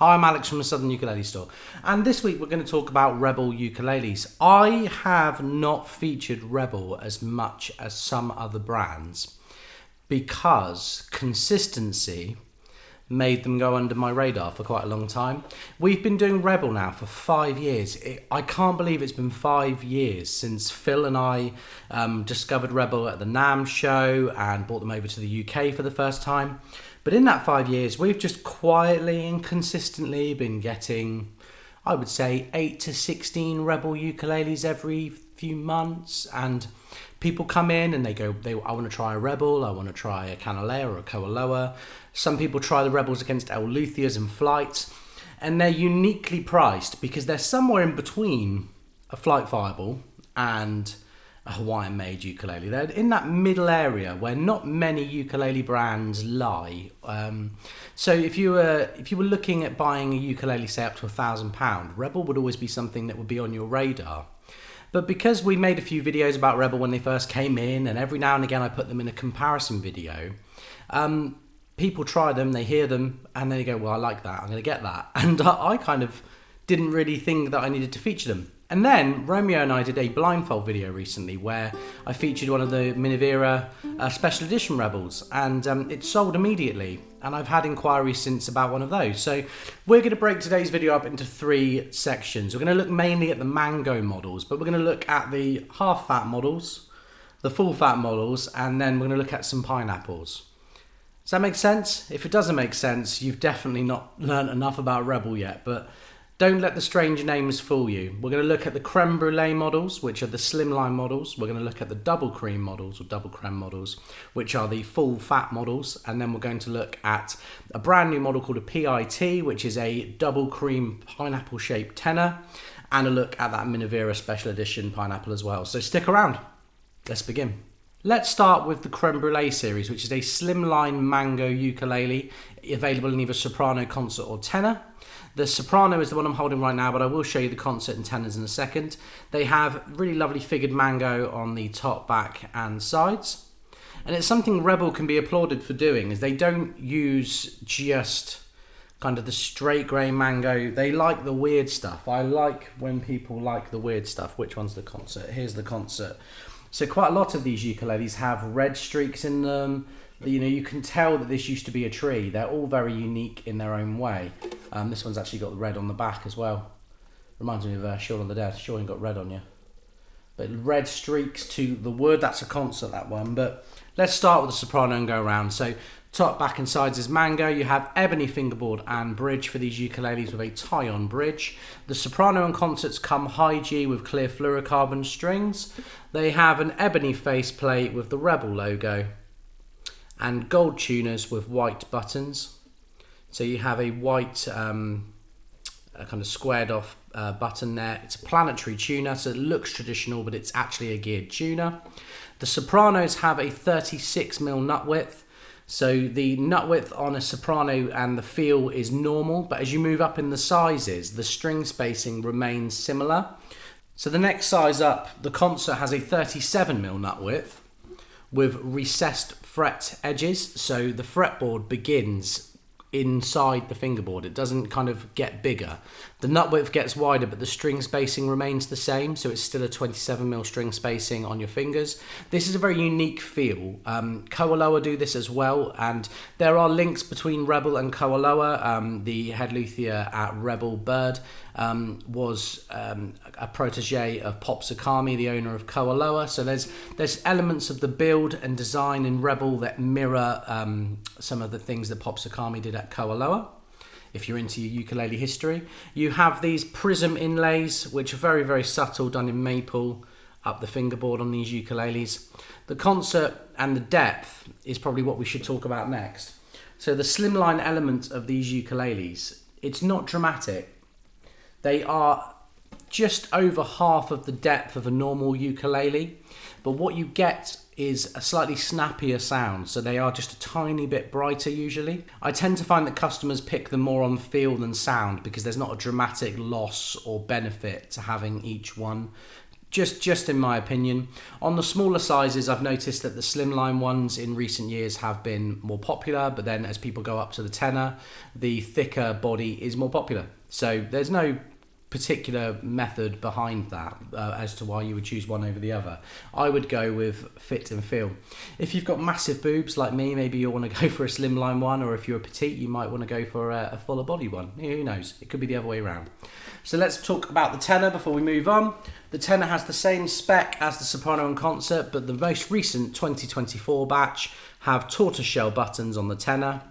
Hi, I'm Alex from the Southern Ukulele Store, and this week we're going to talk about Rebel ukuleles. I have not featured Rebel as much as some other brands because consistency made them go under my radar for quite a long time. We've been doing Rebel now for 5 years. I can't believe it's been 5 years since Phil and I discovered Rebel at the NAMM show and brought them over to the UK for the first time. But in that 5 years, we've just quietly and consistently been getting, I would say, 8 to 16 Rebel ukuleles every few months. And people come in and they go, I want to try a Rebel, I want to try a kanile'a or a kanile'a. Some people try the Rebels against El Lutheas and flights. And they're uniquely priced because they're somewhere in between a flight fireball and a Hawaiian made ukulele. They're in that middle area where not many ukulele brands lie. So if you were looking at buying a ukulele, say up to £1,000, Rebel would always be something that would be on your radar. But because we made a few videos about Rebel when they first came in, and every now and again I put them in a comparison video, people try them, they hear them, and they go, well, I like that, I'm going to get that. And I kind of didn't really think that I needed to feature them. And then Romeo and I did a blindfold video recently where I featured one of the Minerva special edition Rebels, and it sold immediately. And I've had inquiries since about one of those. So we're going to break today's video up into 3 sections. We're going to look mainly at the mango models, but we're going to look at the half fat models, the full fat models, and then we're going to look at some pineapples. Does that make sense? If it doesn't make sense, you've definitely not learned enough about Rebel yet, but don't let the strange names fool you. We're going to look at the Creme Brulee models, which are the slimline models. We're going to look at the double cream models or double creme models, which are the full fat models. And then we're going to look at a brand new model called a PIT, which is a double cream pineapple shaped tenor, and a look at that Minerva special edition pineapple as well. So stick around. Let's begin. Let's start with the Creme Brulee series, which is a slimline mango ukulele available in either soprano, concert or tenor. The soprano is the one I'm holding right now, but I will show you the concert and tenors in a second. They have really lovely figured mango on the top, back and sides. And it's something Rebel can be applauded for doing, is they don't use just kind of the straight grey mango. They like the weird stuff. I like when people like the weird stuff. Which one's the concert? Here's the concert. So quite a lot of these ukuleles have red streaks in them. You know, you can tell that this used to be a tree. They're all very unique in their own way. This one's actually got the red on the back as well. Reminds me of Shaun of the Dead. Shaun got red on you. But red streaks to the wood. That's a concert, that one. But let's start with the soprano and go around. So top, back and sides is mango. You have ebony fingerboard and bridge for these ukuleles with a tie-on bridge. The soprano and concerts come high G with clear fluorocarbon strings. They have an ebony faceplate with the Rebel logo and gold tuners with white buttons. So you have a white kind of squared off button there. It's a planetary tuner, so it looks traditional, but it's actually a geared tuner. The sopranos have a 36mm nut width. So the nut width on a soprano and the feel is normal, but as you move up in the sizes, the string spacing remains similar. So the next size up, the concert has a 37mm nut width with recessed fret edges. So the fretboard begins inside the fingerboard. It doesn't kind of get bigger. The nut width gets wider, but the string spacing remains the same, so it's still a 27mm string spacing on your fingers. This is a very unique feel. Kanile'a do this as well, and there are links between Rebel and Kanile'a. The head luthier at Rebel Bird was a protege of Pop Sakami, the owner of Kanile'a. So there's elements of the build and design in Rebel that mirror some of the things that Pop Sakami did at Kanile'a. If you're into your ukulele history, you have these prism inlays, which are very, very subtle, done in maple up the fingerboard on these ukuleles. The concert and the depth is probably what we should talk about next. So the slimline element of these ukuleles, it's not dramatic. They are just over half of the depth of a normal ukulele, but what you get is a slightly snappier sound, so they are just a tiny bit brighter usually. I tend to find that customers pick them more on feel than sound because there's not a dramatic loss or benefit to having each one Just in my opinion. On the smaller sizes, I've noticed that the slimline ones in recent years have been more popular, but then as people go up to the tenner, the thicker body is more popular. So there's no particular method behind that as to why you would choose one over the other. I would go with fit and feel. If you've got massive boobs like me, maybe you'll want to go for a slimline one, or if you're a petite, you might want to go for a fuller body one. Who knows? It could be the other way around. So let's talk about the tenor before we move on. The tenor has the same spec as the soprano and concert, but the most recent 2024 batch have tortoiseshell buttons on the tenor.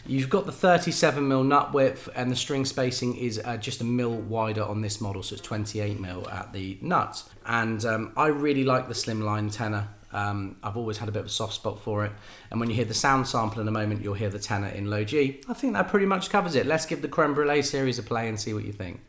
You've got the 37mm nut width, and the string spacing is just a mil wider on this model, so it's 28mm at the nuts. And I really like the slimline tenor. I've always had a bit of a soft spot for it. And when you hear the sound sample in a moment, you'll hear the tenor in low G. I think that pretty much covers it. Let's give the Creme Brulee series a play and see what you think.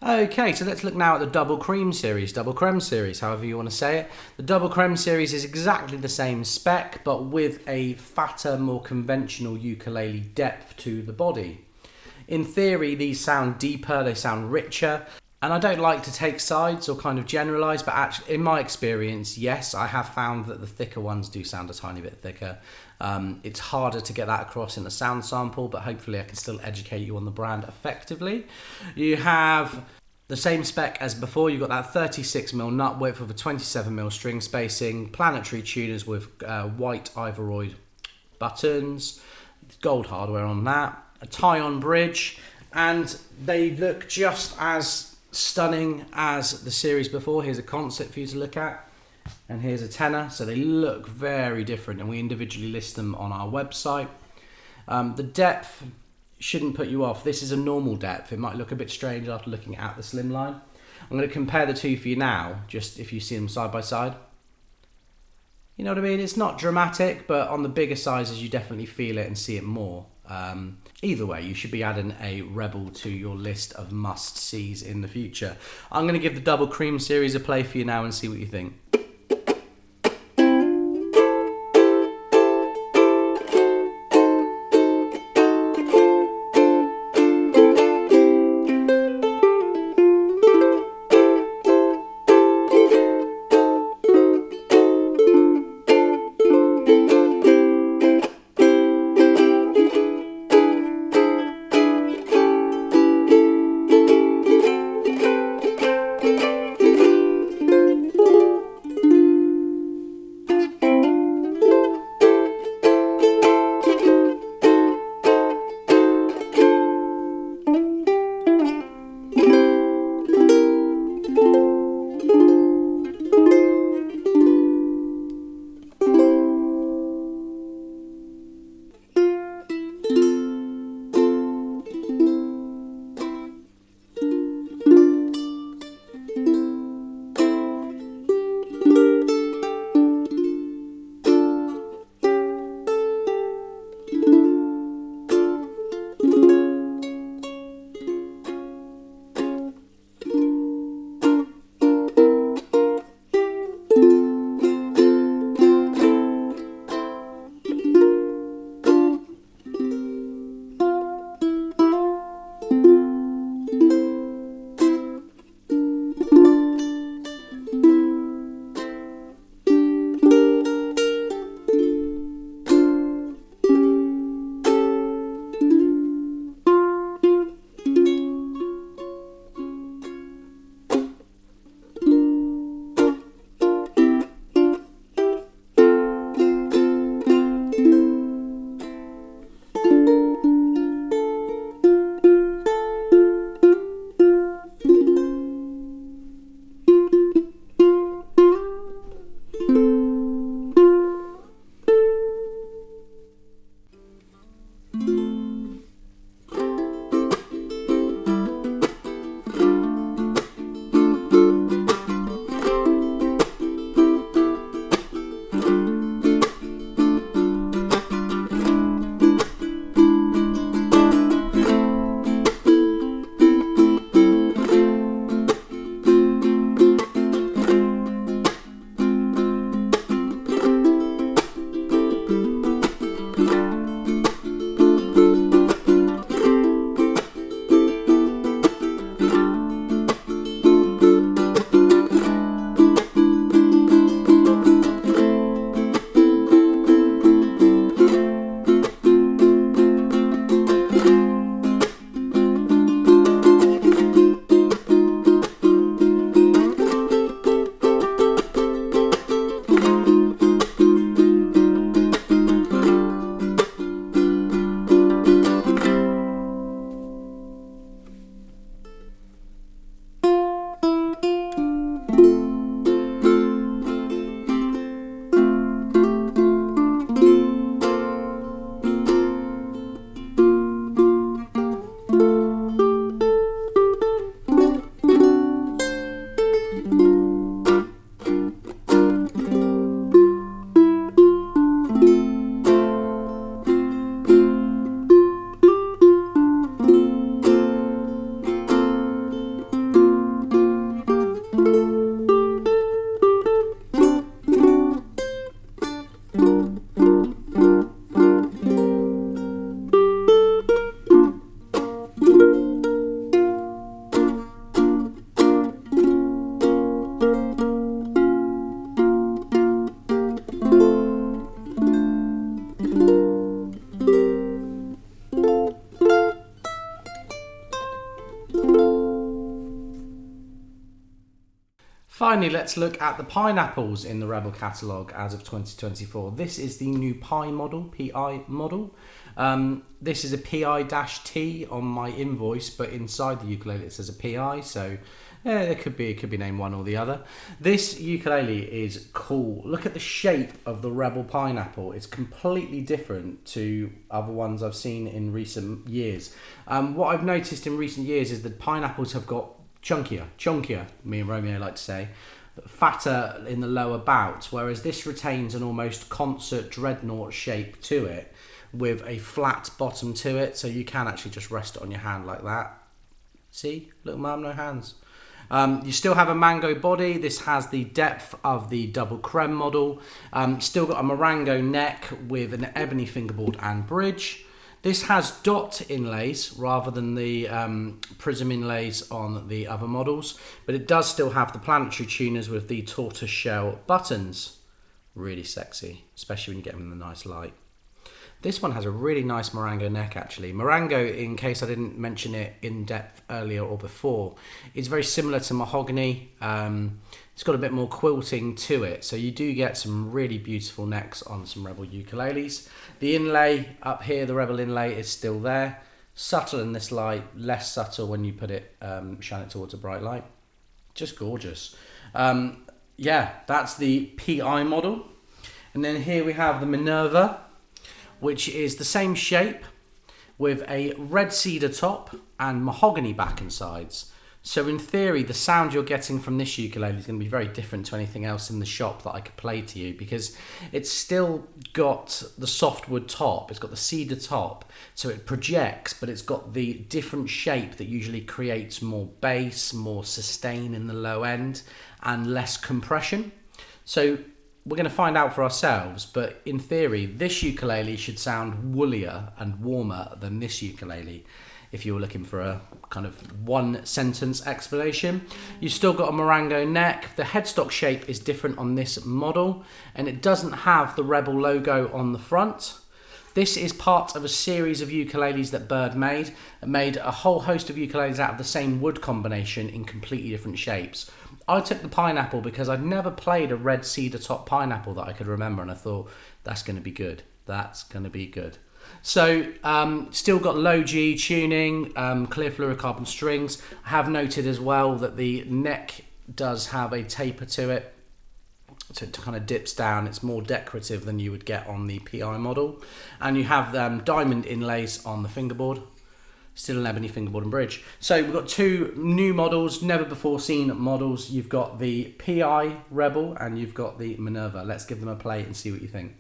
Okay, so let's look now at the double creme series, however you want to say it. The double creme series is exactly the same spec, but with a fatter, more conventional ukulele depth to the body. In theory, these sound deeper, they sound richer. And I don't like to take sides or kind of generalise, but actually, in my experience, yes, I have found that the thicker ones do sound a tiny bit thicker. It's harder to get that across in a sound sample, but hopefully I can still educate you on the brand effectively. You have the same spec as before. You've got that 36mm nut width with a 27mm string spacing, planetary tuners with white Ivoroid buttons, gold hardware on that, a tie-on bridge, and they look just as stunning as the series before. Here's a concept for you to look at, and here's a tenor, so they look very different, and we individually list them on our website. The depth shouldn't put you off. This is a normal depth. It might look a bit strange after looking at the slimline. I'm going to compare the two for you now, just if you see them side by side. You know what I mean? It's not dramatic, but on the bigger sizes you definitely feel it and see it more. Either way, you should be adding a Rebel to your list of must-sees in the future. I'm going to give the Double Cream series a play for you now and see what you think. finally, let's look at the pineapples in the Rebel catalogue as of 2024. This is the new Pi model, PI model. This is a PI-T on my invoice, but inside the ukulele it says a PI, so it could be named one or the other. This ukulele is cool. Look at the shape of the Rebel pineapple. It's completely different to other ones I've seen in recent years. What I've noticed in recent years is that pineapples have got chunkier, me and Romeo like to say, fatter in the lower bout, whereas this retains an almost concert dreadnought shape to it with a flat bottom to it, so you can actually just rest it on your hand like that. See, little mum, no hands. You still have a mango body. This has the depth of the double creme model. Still got a Marango neck with an ebony fingerboard and bridge. This has dot inlays rather than the prism inlays on the other models, but it does still have the planetary tuners with the tortoiseshell buttons. Really sexy, especially when you get them in the nice light. This one has a really nice Marango neck actually. Marango, in case I didn't mention it in depth earlier or before, is very similar to mahogany. It's got a bit more quilting to it, so you do get some really beautiful necks on some Rebel ukuleles. The inlay up here, the Rebel inlay, is still there. Subtle in this light, less subtle when you put it, shine it towards a bright light. Just gorgeous. Yeah, that's the PI model. And then here we have the Minerva, which is the same shape with a red cedar top and mahogany back and sides. So in theory, the sound you're getting from this ukulele is going to be very different to anything else in the shop that I could play to you, because it's still got the softwood top, it's got the cedar top, so it projects, but it's got the different shape that usually creates more bass, more sustain in the low end, and less compression. So we're going to find out for ourselves, but in theory, this ukulele should sound woollier and warmer than this ukulele. If you were looking for a kind of one sentence explanation. You've still got a Marango neck. The headstock shape is different on this model, and it doesn't have the Rebel logo on the front. This is part of a series of ukuleles that Bird made. It made a whole host of ukuleles out of the same wood combination in completely different shapes. I took the pineapple because I'd never played a red cedar top pineapple that I could remember, and I thought, that's going to be good. That's going to be good. So, still got low G tuning, clear fluorocarbon strings. I have noted as well that the neck does have a taper to it, so it kind of dips down. It's more decorative than you would get on the PI model. And you have diamond inlays on the fingerboard. Still an ebony fingerboard and bridge. So we've got two new models, never before seen models. You've got the PI Rebel and you've got the Minerva. Let's give them a play and see what you think.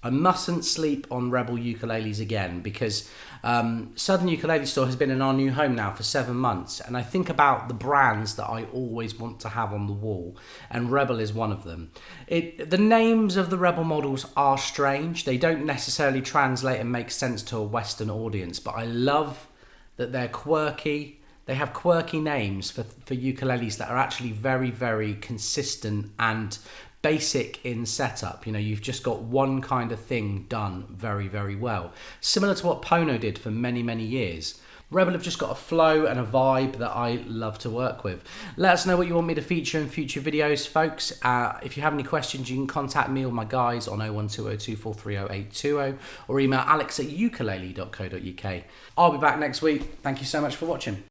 I mustn't sleep on Rebel ukuleles again, because Southern Ukulele Store has been in our new home now for 7 months, and I think about the brands that I always want to have on the wall, and Rebel is one of them. The names of the Rebel models are strange. They don't necessarily translate and make sense to a Western audience, but I love that they're quirky. They have quirky names for ukuleles that are actually very, very consistent and basic in setup. You know, you've just got one kind of thing done very, very well. Similar to what Pono did for many, many years. Rebel have just got a flow and a vibe that I love to work with. Let us know what you want me to feature in future videos, folks. If you have any questions, you can contact me or my guys on 01202430820 or email alex@ukulele.co.uk. I'll be back next week. Thank you so much for watching.